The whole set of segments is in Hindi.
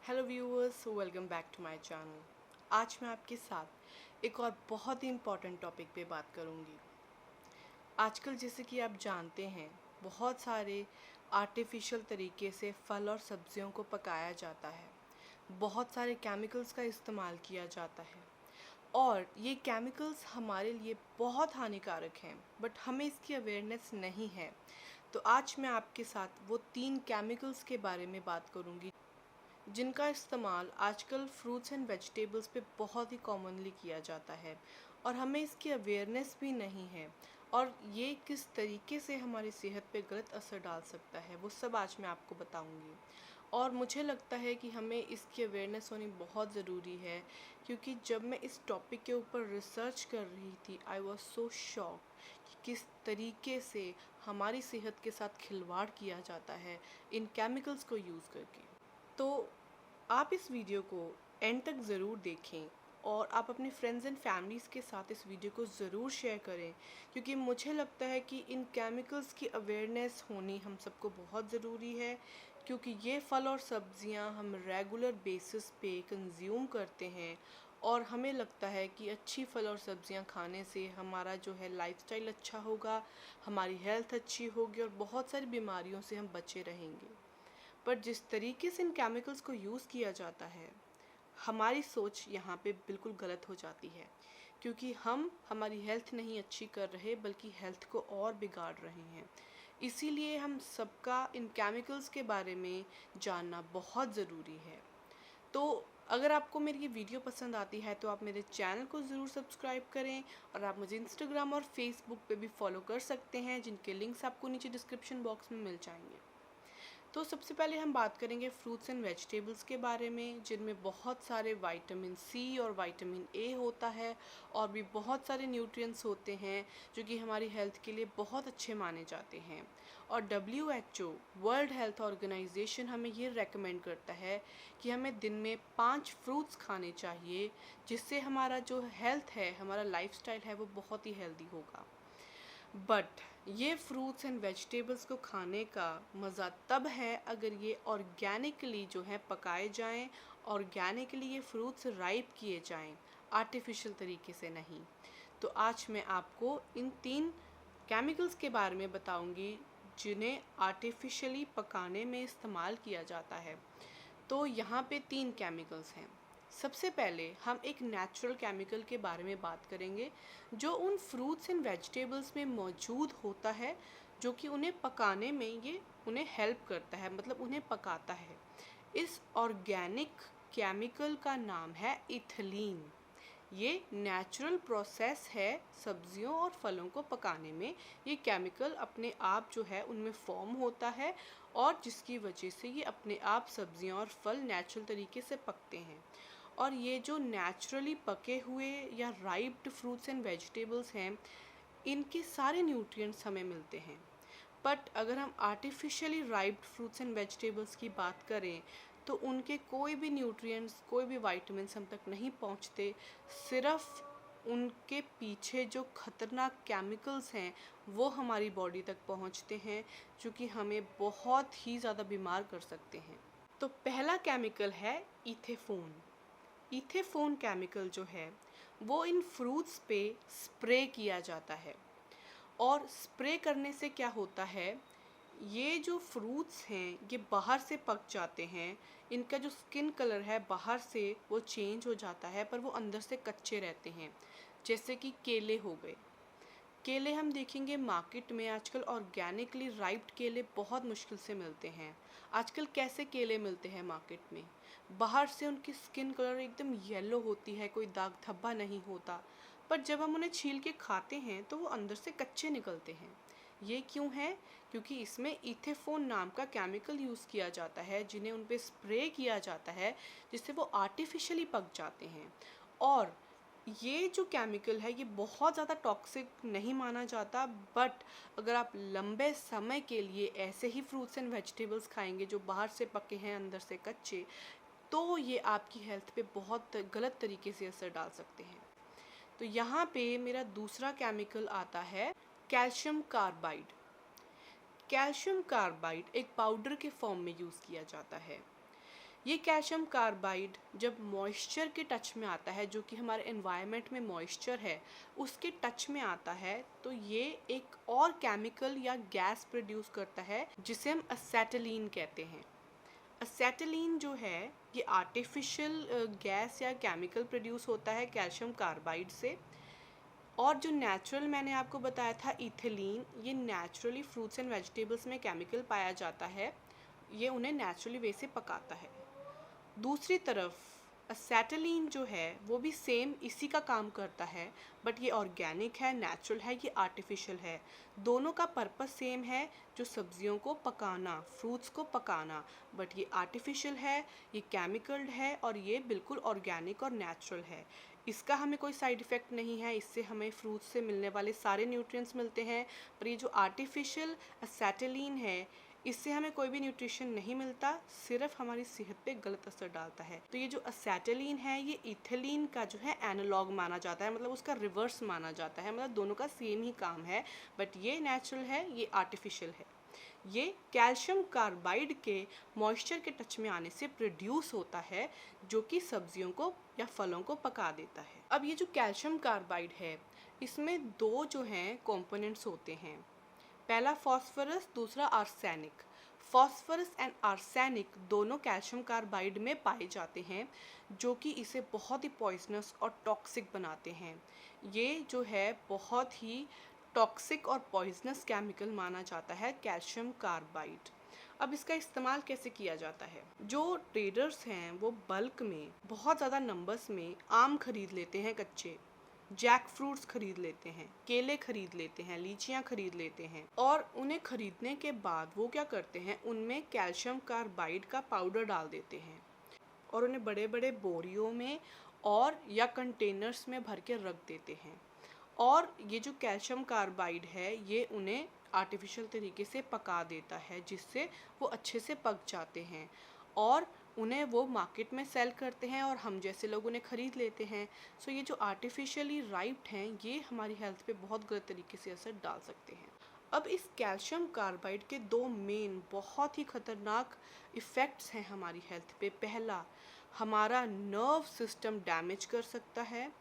Hello viewers, welcome back to my channel. आज मैं आपके साथ एक और बहुत ही इम्पॉर्टेंट टॉपिक पे बात करूँगी। आजकल जैसे कि आप जानते हैं, बहुत सारे आर्टिफिशियल तरीके से फल और सब्जियों को पकाया जाता है। बहुत सारे केमिकल्स का इस्तेमाल किया जाता है और ये केमिकल्स हमारे लिए बहुत हानिकारक हैं, बट हमें इसकी अवेयरनेस नहीं है। तो आज मैं आपके साथ वो 3 केमिकल्स के बारे में बात करूँगी जिनका इस्तेमाल आजकल फ्रूट्स एंड वेजिटेबल्स पे बहुत ही कॉमनली किया जाता है और हमें इसकी अवेयरनेस भी नहीं है। और ये किस तरीके से हमारी सेहत पे गलत असर डाल सकता है, वो सब आज मैं आपको बताऊंगी। और मुझे लगता है कि हमें इसकी अवेयरनेस होनी बहुत ज़रूरी है, क्योंकि जब मैं इस टॉपिक के ऊपर रिसर्च कर रही थी, आई वॉज सो शॉक कि किस तरीके से हमारी सेहत के साथ खिलवाड़ किया जाता है इन केमिकल्स को यूज़ करके। तो आप इस वीडियो को एंड तक ज़रूर देखें और आप अपने फ्रेंड्स एंड फैमिलीज़ के साथ इस वीडियो को ज़रूर शेयर करें, क्योंकि मुझे लगता है कि इन केमिकल्स की अवेयरनेस होनी हम सबको बहुत ज़रूरी है। क्योंकि ये फल और सब्ज़ियां हम रेगुलर बेसिस पे कंज्यूम करते हैं और हमें लगता है कि अच्छी फल और सब्ज़ियां खाने से हमारा जो है लाइफस्टाइल अच्छा होगा, हमारी हेल्थ अच्छी होगी और बहुत सारी बीमारियों से हम बचे रहेंगे। पर जिस तरीके से इन केमिकल्स को यूज़ किया जाता है, हमारी सोच यहाँ पे बिल्कुल गलत हो जाती है, क्योंकि हम हमारी हेल्थ नहीं अच्छी कर रहे बल्कि हेल्थ को और बिगाड़ रहे हैं। इसीलिए हम सबका इन केमिकल्स के बारे में जानना बहुत ज़रूरी है। तो अगर आपको मेरी ये वीडियो पसंद आती है तो आप मेरे चैनल को ज़रूर सब्सक्राइब करें और आप मुझे इंस्टाग्राम और फेसबुक पे भी फॉलो कर सकते हैं, जिनके लिंक्स आपको नीचे डिस्क्रिप्शन बॉक्स में मिल जाएंगे। तो सबसे पहले हम बात करेंगे फ्रूट्स एंड वेजिटेबल्स के बारे में, जिनमें बहुत सारे विटामिन सी और विटामिन ए होता है और भी बहुत सारे न्यूट्रिएंट्स होते हैं जो कि हमारी हेल्थ के लिए बहुत अच्छे माने जाते हैं। और WHO वर्ल्ड हेल्थ ऑर्गेनाइजेशन हमें ये रेकमेंड करता है कि हमें दिन में 5 फ्रूट्स खाने चाहिए, जिससे हमारा जो हेल्थ है, हमारा लाइफस्टाइल है, वो बहुत ही हेल्दी होगा। बट ये फ्रूट्स एंड वेजिटेबल्स को खाने का मज़ा तब है अगर ये ऑर्गेनिकली जो है पकाए जाएं, ऑर्गेनिकली ये फ्रूट्स राइप किए जाएं, आर्टिफिशियल तरीके से नहीं। तो आज मैं आपको इन 3 केमिकल्स के बारे में बताऊंगी जिन्हें आर्टिफिशियली पकाने में इस्तेमाल किया जाता है। तो यहाँ पे 3 केमिकल्स हैं। सबसे पहले हम एक नेचुरल केमिकल के बारे में बात करेंगे जो उन फ्रूट्स एंड वेजिटेबल्स में मौजूद होता है, जो कि उन्हें पकाने में ये उन्हें हेल्प करता है, मतलब उन्हें पकाता है। इस ऑर्गेनिक केमिकल का नाम है इथिलीन। ये नेचुरल प्रोसेस है सब्जियों और फलों को पकाने में। ये केमिकल अपने आप जो है उनमें फॉर्म होता है और जिसकी वजह से ये अपने आप सब्जियां और फल नेचुरल तरीके से पकते हैं। और ये जो नेचुरली पके हुए या राइप्ड फ्रूट्स एंड वेजिटेबल्स हैं, इनके सारे न्यूट्रिएंट्स हमें मिलते हैं। बट अगर हम आर्टिफिशियली राइप्ड फ्रूट्स एंड वेजिटेबल्स की बात करें तो उनके कोई भी न्यूट्रिएंट्स, कोई भी विटामिन्स हम तक नहीं पहुंचते। सिर्फ उनके पीछे जो खतरनाक केमिकल्स हैं वो हमारी बॉडी तक पहुंचते हैं, जो कि हमें बहुत ही ज़्यादा बीमार कर सकते हैं। तो पहला केमिकल है इथेफोन। इथेफोन केमिकल जो है वो इन फ्रूट्स पे स्प्रे किया जाता है। और स्प्रे करने से क्या होता है, ये जो फ्रूट्स हैं ये बाहर से पक जाते हैं, इनका जो स्किन कलर है बाहर से वो चेंज हो जाता है, पर वो अंदर से कच्चे रहते हैं। जैसे कि केले हो गए। केले हम देखेंगे मार्केट में आजकल ऑर्गेनिकली राइप्ड केले बहुत मुश्किल से मिलते हैं। आजकल कैसे केले मिलते हैं मार्केट में, बाहर से उनकी स्किन कलर एकदम येलो होती है, कोई दाग धब्बा नहीं होता, पर जब हम उन्हें छील के खाते हैं तो वो अंदर से कच्चे निकलते हैं। ये क्यों है? क्योंकि इसमें इथेफोन नाम का केमिकल यूज़ किया जाता है, जिन्हें उन पे स्प्रे किया जाता है, जिससे वो आर्टिफिशियली पक जाते हैं। और ये जो केमिकल है ये बहुत ज़्यादा टॉक्सिक नहीं माना जाता, बट अगर आप लंबे समय के लिए ऐसे ही फ्रूट्स एंड वेजिटेबल्स खाएंगे जो बाहर से पके हैं अंदर से कच्चे, तो ये आपकी हेल्थ पे बहुत गलत तरीके से असर डाल सकते हैं। तो यहाँ पे मेरा दूसरा केमिकल आता है कैल्शियम कार्बाइड। कैल्शियम कार्बाइड एक पाउडर के फॉर्म में यूज़ किया जाता है। ये कैल्शियम कार्बाइड जब मॉइस्चर के टच में आता है, जो कि हमारे एनवायरनमेंट में मॉइस्चर है उसके टच में आता है, तो ये एक और केमिकल या गैस प्रोड्यूस करता है जिसे हम एसेटिलीन कहते हैं। एसेटिलीन जो है ये आर्टिफिशियल गैस या केमिकल प्रोड्यूस होता है कैल्शियम कार्बाइड से। और जो नेचुरल मैंने आपको बताया था इथिलीन, ये नेचुरली फ्रूट्स एंड वेजिटेबल्स में केमिकल पाया जाता है, ये उन्हें नेचुरली वे से पकाता है। दूसरी तरफ एसेटिलीन जो है वो भी सेम इसी का काम करता है, बट ये ऑर्गेनिक है, नेचुरल है, ये आर्टिफिशियल है। दोनों का पर्पस सेम है, जो सब्जियों को पकाना, फ्रूट्स को पकाना, बट ये आर्टिफिशियल है, ये केमिकल्ड है और ये बिल्कुल ऑर्गेनिक और नेचुरल है। इसका हमें कोई साइड इफ़ेक्ट नहीं है, इससे हमें फ्रूट्स से मिलने वाले सारे न्यूट्रिएंट्स मिलते हैं। पर ये जो आर्टिफिशियल एसेटिलीन है, इससे हमें कोई भी न्यूट्रिशन नहीं मिलता, सिर्फ हमारी सेहत पे गलत असर डालता है। तो ये जो एसेटिलीन है ये इथिलीन का जो है एनालॉग माना जाता है, मतलब उसका रिवर्स माना जाता है, मतलब दोनों का सेम ही काम है, बट ये नेचुरल है, ये आर्टिफिशियल है। ये कैल्शियम कार्बाइड के मॉइस्चर के टच में आने से प्रोड्यूस होता है, जो कि सब्जियों को या फलों को पका देता है। अब ये जो कैल्शियम कार्बाइड है, इसमें दो जो हैं कंपोनेंट्स होते हैं, पहला फॉस्फोरस, दूसरा आर्सेनिक। फॉस्फोरस एंड आर्सेनिक दोनों कैल्शियम कार्बाइड में पाए जाते हैं, जो कि इसे बहुत ही पॉइजनस और टॉक्सिक बनाते हैं। ये जो है बहुत ही टॉक्सिक और पॉइजनस केमिकल माना जाता है कैल्शियम कार्बाइड। अब इसका इस्तेमाल कैसे किया जाता है? जो ट्रेडर्स हैं वो बल्क में बहुत ज़्यादा नंबर्स में आम खरीद लेते हैं कच्चे, जैक फ्रूट्स खरीद लेते हैं, केले खरीद लेते हैं, लीचियाँ खरीद लेते हैं, और उन्हें खरीदने के बाद वो क्या करते हैं, उनमें कैल्शियम कार्बाइड का पाउडर डाल देते हैं और उन्हें बड़े बड़े बोरियों में और या कंटेनर्स में भर के रख देते हैं। और ये जो कैल्शियम कार्बाइड है ये उन्हें आर्टिफिशियल तरीके से पका देता है, जिससे वो अच्छे से पक जाते हैं और उन्हें वो मार्केट में सेल करते हैं और हम जैसे लोग उन्हें ख़रीद लेते हैं। सो ये जो आर्टिफिशियली राइप्ड हैं ये हमारी हेल्थ पे बहुत गलत तरीके से असर डाल सकते हैं। अब इस कैल्शियम कार्बाइड के दो मेन बहुत ही ख़तरनाक इफ़ेक्ट्स हैं हमारी हेल्थ पे। पहला, हमारा नर्व सिस्टम डैमेज कर सकता है,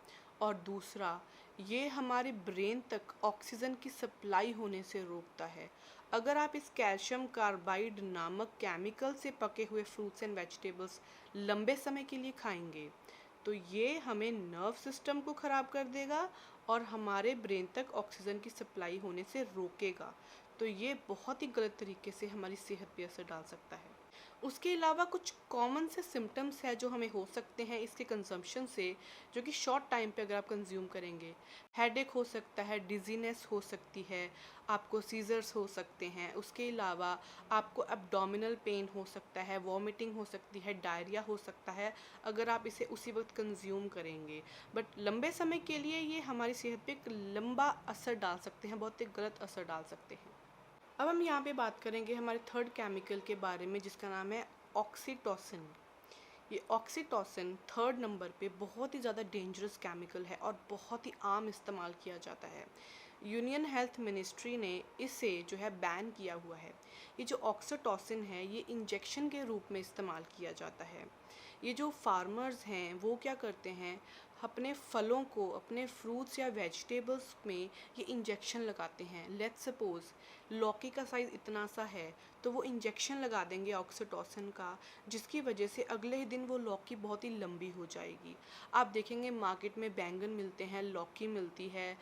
और दूसरा, ये हमारे ब्रेन तक ऑक्सीजन की सप्लाई होने से रोकता है। अगर आप इस कैल्शियम कार्बाइड नामक केमिकल से पके हुए फ्रूट्स एंड वेजिटेबल्स लंबे समय के लिए खाएंगे, तो ये हमें नर्व सिस्टम को ख़राब कर देगा और हमारे ब्रेन तक ऑक्सीजन की सप्लाई होने से रोकेगा। तो ये बहुत ही गलत तरीके से हमारी सेहत पे असर डाल सकता है। उसके अलावा कुछ कॉमन से सिम्टम्स है जो हमें हो सकते हैं इसके कंजम्पशन से, जो कि शॉर्ट टाइम पे अगर आप कंज्यूम करेंगे। हेडेक हो सकता है, डिजीनेस हो सकती है, आपको सीजर्स हो सकते हैं, उसके अलावा आपको एब्डोमिनल पेन हो सकता है, वॉमिटिंग हो सकती है, डायरिया हो सकता है अगर आप इसे उसी वक्त कंज्यूम करेंगे। बट लंबे समय के लिए ये हमारी सेहत पे एक लंबा असर डाल सकते हैं, बहुत ही गलत असर डाल सकते हैं। अब हम यहाँ पे बात करेंगे हमारे थर्ड केमिकल के बारे में, जिसका नाम है ऑक्सीटोसिन। ये ऑक्सीटोसिन थर्ड नंबर पे बहुत ही ज़्यादा डेंजरस केमिकल है और बहुत ही आम इस्तेमाल किया जाता है। यूनियन हेल्थ मिनिस्ट्री ने इसे जो है बैन किया हुआ है। ये जो ऑक्सीटोसिन है ये इंजेक्शन के रूप में इस्तेमाल किया जाता है। ये जो फार्मर्स हैं वो क्या करते हैं, अपने फलों को, अपने फ्रूट्स या वेजिटेबल्स में ये इंजेक्शन लगाते हैं। लेट्स सपोज़ लौकी का साइज़ इतना सा है तो वो इंजेक्शन लगा देंगे ऑक्सीटोसिन का, जिसकी वजह से अगले ही दिन वो लौकी बहुत ही लंबी हो जाएगी। आप देखेंगे मार्केट में बैंगन मिलते हैं, लौकी मिलती है,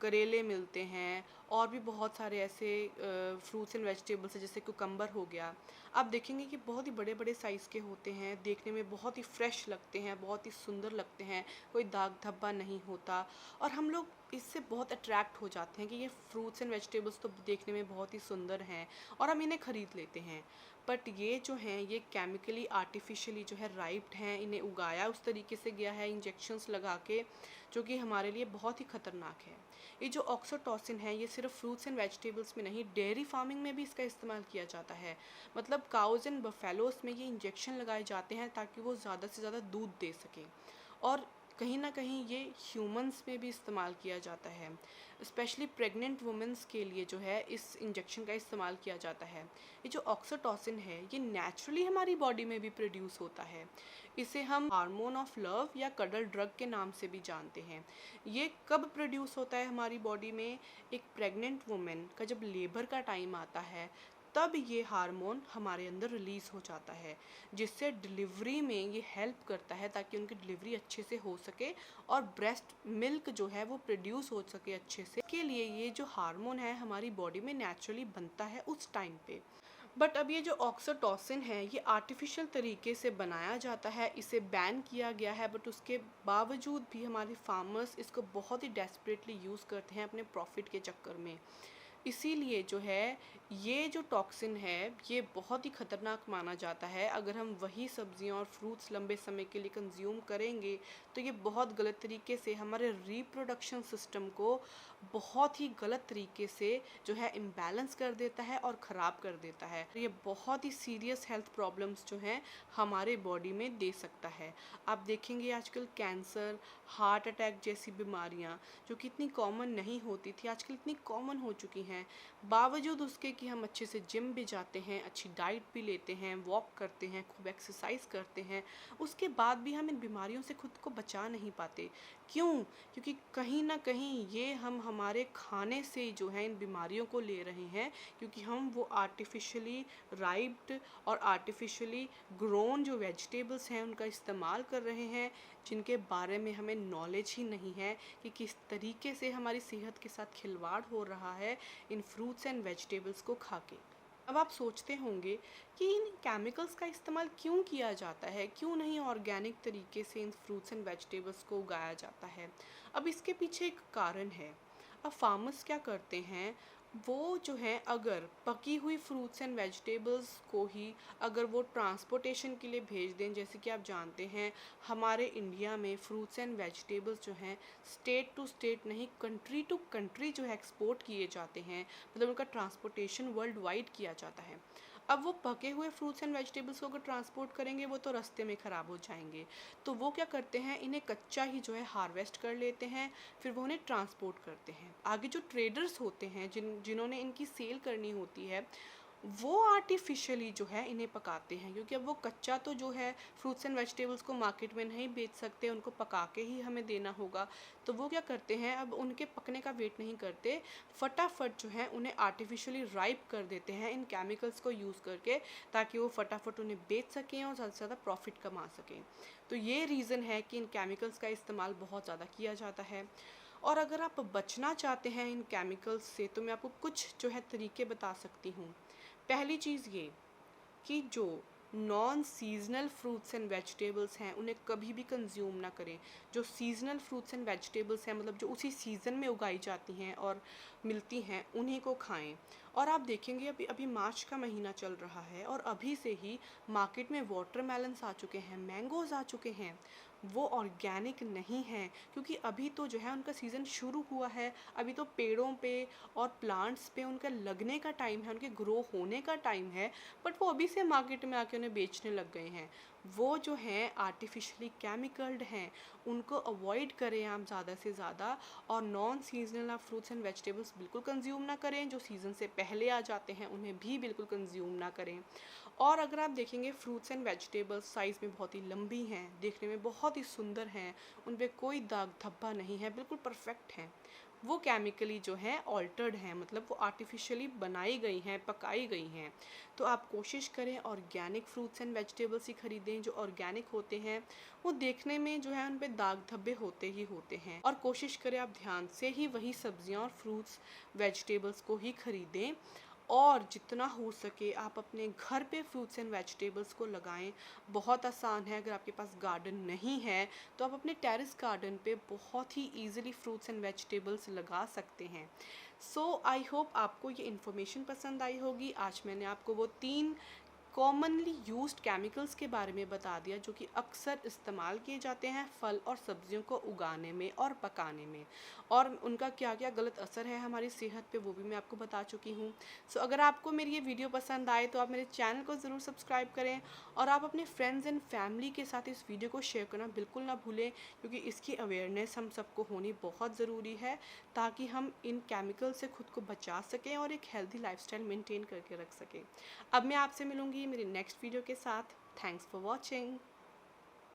करेले मिलते हैं, और भी बहुत सारे ऐसे फ्रूट्स एंड वेजिटेबल्स हैं जैसे कुकम्बर हो गया। आप देखेंगे कि बहुत ही बड़े बड़े साइज़ के होते हैं, देखने में बहुत ही फ्रेश लगते हैं, बहुत ही सुंदर लगते हैं, कोई दाग धब्बा नहीं होता, और हम लोग इससे बहुत अट्रैक्ट हो जाते हैं कि ये फ्रूट्स एंड वेजिटेबल्स तो देखने में बहुत ही सुंदर हैं और हम इन्हें ख़रीद लेते हैं। बट ये जो हैं ये केमिकली आर्टिफिशियली जो है राइप्ड हैं, इन्हें उगाया उस तरीके से गया है इंजेक्शंस लगा के, जो कि हमारे लिए बहुत ही ख़तरनाक है। ये जो ऑक्सीटोसिन है ये सिर्फ फ्रूट्स एंड वेजिटेबल्स में नहीं, डेयरी फार्मिंग में भी इसका इस्तेमाल किया जाता है। मतलब काउज एंड बफेलोस में ये इंजेक्शन लगाए जाते हैं ताकि वो ज़्यादा से ज़्यादा दूध दे सकें। और कहीं ना कहीं ये ह्यूमंस में भी इस्तेमाल किया जाता है। स्पेशली प्रेग्नेंट वुमेंस के लिए जो है इस इंजेक्शन का इस्तेमाल किया जाता है। ये जो ऑक्सीटोसिन है ये नेचुरली हमारी बॉडी में भी प्रोड्यूस होता है। इसे हम हार्मोन ऑफ लव या कडल ड्रग के नाम से भी जानते हैं। ये कब प्रोड्यूस होता है हमारी बॉडी में? एक प्रेग्नेंट वुमेन का जब लेबर का टाइम आता है तब ये हार्मोन हमारे अंदर रिलीज़ हो जाता है, जिससे डिलीवरी में ये हेल्प करता है ताकि उनकी डिलीवरी अच्छे से हो सके और ब्रेस्ट मिल्क जो है वो प्रोड्यूस हो सके अच्छे से। इसके लिए ये जो हार्मोन है हमारी बॉडी में नेचुरली बनता है उस टाइम पे। बट अब ये जो ऑक्सीटोसिन है ये आर्टिफिशियल तरीके से बनाया जाता है, इसे बैन किया गया है, बट उसके बावजूद भी हमारे फार्मर्स इसको बहुत ही डेस्परेटली यूज़ करते हैं अपने प्रॉफिट के चक्कर में। इसीलिए जो है ये जो टॉक्सिन है ये बहुत ही ख़तरनाक माना जाता है। अगर हम वही सब्जियां और फ्रूट्स लंबे समय के लिए कंज्यूम करेंगे तो ये बहुत गलत तरीके से हमारे रिप्रोडक्शन सिस्टम को बहुत ही गलत तरीके से जो है इम्बैलेंस कर देता है और ख़राब कर देता है। ये बहुत ही सीरियस हेल्थ प्रॉब्लम्स जो हैं हमारे बॉडी में दे सकता है। आप देखेंगे आजकल कैंसर, हार्ट अटैक जैसी बीमारियां जो कि इतनी कॉमन नहीं होती थी आजकल इतनी कॉमन हो चुकी हैं। बावजूद उसके कि हम अच्छे से जिम भी जाते हैं, अच्छी डाइट भी लेते हैं, वॉक करते हैं, खूब एक्सरसाइज करते हैं, उसके बाद भी हम इन बीमारियों से खुद को बचा नहीं पाते। क्यों? क्योंकि कहीं ना कहीं ये हम हमारे खाने से जो है इन बीमारियों को ले रहे हैं, क्योंकि हम वो आर्टिफिशियली राइप्ड और आर्टिफिशियली ग्रोन जो वेजिटेबल्स हैं उनका इस्तेमाल कर रहे हैं, जिनके बारे में हमें नॉलेज ही नहीं है कि किस तरीके से हमारी सेहत के साथ खिलवाड़ हो रहा है इन फ्रूट्स एंड वेजिटेबल्स को खा के। अब आप सोचते होंगे कि इन केमिकल्स का इस्तेमाल क्यों किया जाता है, क्यों नहीं ऑर्गेनिक तरीके से इन फ्रूट्स एंड वेजिटेबल्स को उगाया जाता है? अब इसके पीछे एक कारण है। अब फार्मर्स क्या करते हैं, वो जो है अगर पकी हुई फ्रूट्स एंड वेजिटेबल्स को ही अगर वो ट्रांसपोर्टेशन के लिए भेज दें, जैसे कि आप जानते हैं हमारे इंडिया में फ्रूट्स एंड वेजिटेबल्स जो हैं स्टेट टू स्टेट नहीं कंट्री टू कंट्री जो है एक्सपोर्ट किए जाते हैं, मतलब उनका ट्रांसपोर्टेशन वर्ल्ड वाइड किया जाता है। अब वो पके हुए फ्रूट्स एंड वेजिटेबल्स को अगर ट्रांसपोर्ट करेंगे वो तो रास्ते में ख़राब हो जाएंगे, तो वो क्या करते हैं इन्हें कच्चा ही जो है हार्वेस्ट कर लेते हैं, फिर वो उन्हें ट्रांसपोर्ट करते हैं। आगे जो ट्रेडर्स होते हैं जिन्होंने इनकी सेल करनी होती है वो आर्टिफिशियली जो है इन्हें पकाते हैं, क्योंकि अब वो कच्चा तो जो है फ्रूट्स एंड वेजिटेबल्स को मार्केट में नहीं बेच सकते, उनको पका के ही हमें देना होगा। तो वो क्या करते हैं, अब उनके पकने का वेट नहीं करते, फटाफट जो है उन्हें आर्टिफिशियली राइप कर देते हैं इन केमिकल्स को यूज़ करके, ताकि वो फटाफट उन्हें बेच सकें और ज़्यादा से ज़्यादा प्रॉफिट कमा सकें। तो ये रीज़न है कि इन केमिकल्स का इस्तेमाल बहुत ज़्यादा किया जाता है। और अगर आप बचना चाहते हैं इन केमिकल्स से तो मैं आपको कुछ जो है तरीके बता सकती हूँ। पहली चीज़ ये कि जो non seasonal fruits and vegetables हैं उन्हें कभी भी कंज्यूम ना करें। जो सीजनल फ्रूट्स एंड वेजिटेबल्स हैं, मतलब जो उसी सीज़न में उगाई जाती हैं और मिलती हैं, उन्हीं को खाएं। और आप देखेंगे अभी अभी मार्च का महीना चल रहा है और अभी से ही मार्केट में वाटरमेलन्स आ चुके हैं, मैंगोज़ आ चुके हैं। वो ऑर्गेनिक नहीं हैं, क्योंकि अभी तो जो है उनका सीज़न शुरू हुआ है, अभी तो पेड़ों पे और प्लांट्स पे उनका लगने का टाइम है, उनके ग्रो होने का टाइम है, बट वो अभी से मार्केट में आके उन्हें बेचने लग गए हैं। वो जो हैं आर्टिफिशियली केमिकल्ड हैं, उनको अवॉइड करें आप ज़्यादा से ज़्यादा। और नॉन सीजनल आप फ्रूट्स एंड वेजिटेबल्स बिल्कुल कंज्यूम ना करें, जो सीज़न से पहले आ जाते हैं उन्हें भी बिल्कुल कंज्यूम ना करें। और अगर आप देखेंगे फ्रूट्स एंड वेजिटेबल्स साइज़ में बहुत ही लंबी हैं, देखने में बहुत ही सुंदर हैं, उन पर कोई दाग धब्बा नहीं है, बिल्कुल परफेक्ट हैं, वो केमिकली जो है ऑल्टर्ड हैं, मतलब वो आर्टिफिशियली बनाई गई हैं, पकाई गई हैं। तो आप कोशिश करें ऑर्गेनिक फ्रूट्स एंड वेजिटेबल्स ही खरीदें। जो ऑर्गेनिक होते हैं वो देखने में जो है उन पे दाग धब्बे होते ही होते हैं, और कोशिश करें आप ध्यान से ही वही सब्जियां और फ्रूट्स वेजिटेबल्स को ही खरीदें। और जितना हो सके आप अपने घर पे फ्रूट्स एंड वेजिटेबल्स को लगाएं। बहुत आसान है, अगर आपके पास गार्डन नहीं है तो आप अपने टेरेस गार्डन पे बहुत ही ईजिली फ्रूट्स एंड वेजिटेबल्स लगा सकते हैं। सो आई होप आपको ये इन्फॉर्मेशन पसंद आई होगी। आज मैंने आपको वो 3 कॉमनली यूज्ड केमिकल्स के बारे में बता दिया जो कि अक्सर इस्तेमाल किए जाते हैं फल और सब्जियों को उगाने में और पकाने में, और उनका क्या क्या गलत असर है हमारी सेहत पे वो भी मैं आपको बता चुकी हूँ। सो अगर आपको मेरी ये वीडियो पसंद आए तो आप मेरे चैनल को ज़रूर सब्सक्राइब करें, और आप अपने फ्रेंड्स एंड फैमिली के साथ इस वीडियो को शेयर करना बिल्कुल ना भूलें, क्योंकि इसकी अवेयरनेस हम सबको होनी बहुत ज़रूरी है ताकि हम इन केमिकल से खुद को बचा सकें और एक हेल्दी लाइफस्टाइल मेंटेन करके रख सकें। अब मैं आपसे मिलूँगी मेरी नेक्स्ट वीडियो के साथ। Thanks for watching.